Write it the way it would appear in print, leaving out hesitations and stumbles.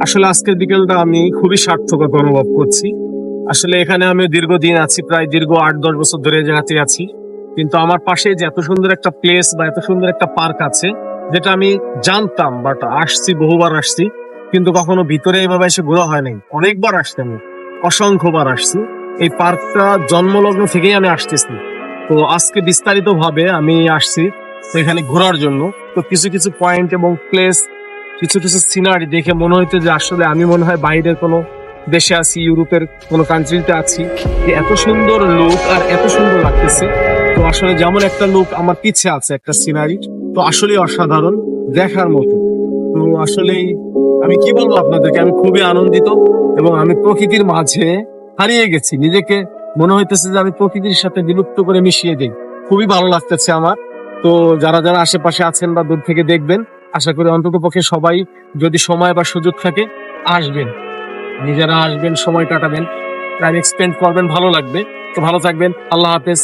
আসলে আজকের বিকেলটা আমি খুবই সার্থকতা অনুভব করছি। আসলে এখানে আমি দীর্ঘদিন আছি, প্রায় দীর্ঘ 8-10 বছর ধরে এই জায়গাতে আছি। কিন্তু আমার পাশে যে এত সুন্দর একটা প্লেস বা এত সুন্দর একটা পার্ক আছে, যেটা আমি জানতাম, বাট আসছি, বহুবার আসছি, কিন্তু কখনো ভিতরে এভাবে এসে ঘোরা হয় নাই। অনেকবার আসছি আমি, অসংখ্যবার আসছি। এই পার্কটা জন্মলগ্ন থেকেই আমি আসতেছি। তো আজকে বিস্তারিত ভাবে আমি আসছি তো এখানে ঘোরার জন্য। তো কিছু কিছু পয়েন্ট এবং প্লেস, কিছু কিছু সিনারি দেখে মনে হইতো যে আসলে আমি মনে হয় বাইরের কোনো দেশে আছি, ইউরোপের কোনো কান্ট্রিতে আছি। যে এত সুন্দর লুক আর এত সুন্দর লাগতেছে। তো আসলে যেমন একটা লুক আমার পিছে আছে, একটা সিনারি, তো আসলে অসাধারণ, দেখার মতো। তো আসলেই আমি কি বলবো আপনাদেরকে, আমি খুবই আনন্দিত এবং আমি প্রকৃতির মাঝে হারিয়ে গেছি নিজেকে। মনে হইতেছে যে আমি প্রকৃতির সাথে বিলুপ্ত করে মিশিয়ে দিই। খুবই ভালো লাগতেছে আমার। তো যারা যারা আশেপাশে আছেন বা দূর থেকে দেখবেন, আশা করি অন্তত পক্ষে সবাই, যদি সময় বা সুযোগ থাকে, আসবেন। নিজেরা আসবেন, সময় কাটাবেন, টাইম এক্সপেন্ড করবেন, ভালো লাগবে। তো ভালো থাকবেন, আল্লাহ হাফেজ।